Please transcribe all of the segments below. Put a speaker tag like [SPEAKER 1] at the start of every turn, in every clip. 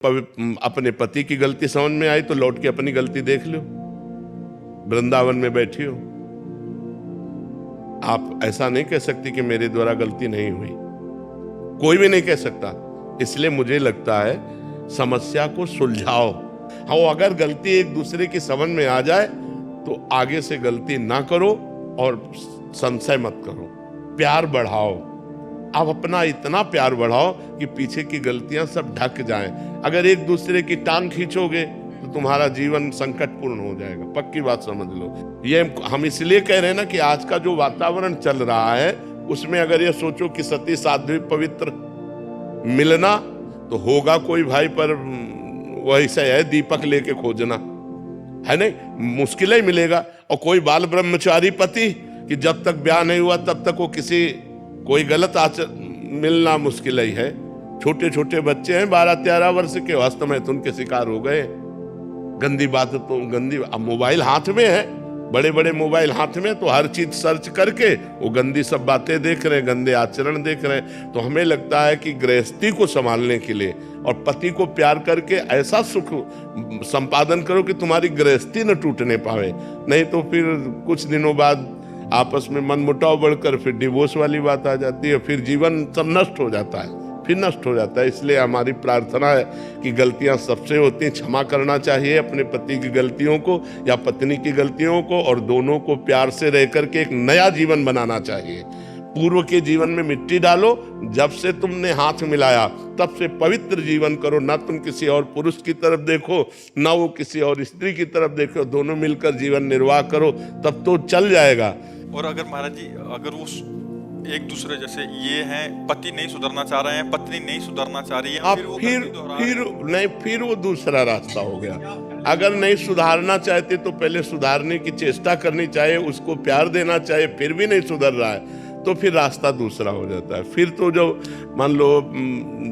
[SPEAKER 1] अपने पति की गलती समझ में आई तो लौट के अपनी गलती देख लो। वृंदावन में बैठी हो, आप ऐसा नहीं कह सकती कि मेरे द्वारा गलती नहीं हुई, कोई भी नहीं कह सकता। इसलिए मुझे लगता है समस्या को सुलझाओ। हाँ, अगर गलती एक दूसरे की समझ में आ जाए तो आगे से गलती ना करो और संशय मत करो, प्यार बढ़ाओ। आप अपना इतना प्यार बढ़ाओ कि पीछे की गलतियां सब ढक जाएं। अगर एक दूसरे की टांग खींचोगे तो तुम्हारा जीवन संकटपूर्ण हो जाएगा, पक्की बात समझ लो। ये हम इसलिए कह रहे हैं ना कि आज का जो वातावरण चल रहा है उसमें अगर ये सोचो कि सती साध्वी पवित्र मिलना तो होगा कोई भाई, पर वही से है दीपक लेके खोजना है, नहीं मुश्किल ही मिलेगा। और कोई बाल ब्रह्मचारी पति कि जब तक ब्याह नहीं हुआ तब तक वो कोई गलत मिलना मुश्किल ही है। छोटे छोटे बच्चे हैं 12-13 वर्ष के, हस्तमैथुन के शिकार हो गए। गंदी बात तो गंदी, अब मोबाइल हाथ में है, बड़े बड़े मोबाइल हाथ में, तो हर चीज सर्च करके वो गंदी सब बातें देख रहे हैं, गंदे आचरण देख रहे हैं। तो हमें लगता है कि गृहस्थी को संभालने के लिए और पति को प्यार करके ऐसा सुख संपादन करो कि तुम्हारी गृहस्थी न टूटने पावे, नहीं तो फिर कुछ दिनों बाद आपस में मनमुटाव बढ़कर फिर डिवोर्स वाली बात आ जाती है, फिर जीवन सब नष्ट हो जाता है, फिर नष्ट हो जाता है। इसलिए हमारी प्रार्थना है कि गलतियां सबसे होती हैं, क्षमा करना चाहिए अपने पति की गलतियों को या पत्नी की गलतियों को, और दोनों को प्यार से रह करके एक नया जीवन बनाना चाहिए। पूर्व के जीवन में मिट्टी डालो, जब से तुमने हाथ मिलाया तब से पवित्र जीवन करो। ना तुम किसी और पुरुष की तरफ देखो, ना वो किसी और स्त्री की तरफ देखो, दोनों मिलकर जीवन निर्वाह करो, तब तो चल जाएगा।
[SPEAKER 2] और अगर महाराज जी, अगर वो एक दूसरे जैसे ये हैं, पति नहीं सुधरना चाह रहे हैं, पत्नी नहीं सुधरना चाह रही है,
[SPEAKER 1] फिर वो दूसरा रास्ता हो गया। अगर नहीं सुधारना चाहते तो पहले सुधारने की चेष्टा करनी चाहिए, उसको प्यार देना चाहिए, फिर भी नहीं सुधर रहा है तो फिर रास्ता दूसरा हो जाता है। फिर तो जो मान लो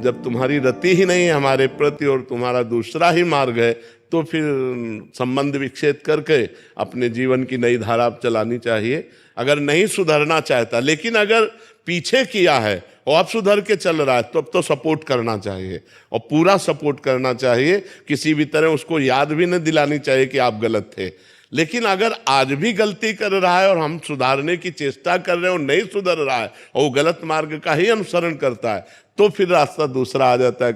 [SPEAKER 1] जब तुम्हारी रति ही नहीं है हमारे प्रति और तुम्हारा दूसरा ही मार्ग है, तो फिर संबंध विच्छेद करके अपने जीवन की नई धारा चलानी चाहिए। अगर नहीं सुधरना चाहता, लेकिन अगर पीछे किया है और अब सुधर के चल रहा है तो अब तो सपोर्ट करना चाहिए और पूरा सपोर्ट करना चाहिए। किसी भी तरह उसको याद भी न दिलानी चाहिए कि आप गलत थे। लेकिन अगर आज भी गलती कर रहा है और हम सुधारने की चेष्टा कर रहे हैं और नहीं सुधर रहा है और वो गलत मार्ग का ही अनुसरण करता है, तो फिर रास्ता दूसरा आ जाता है।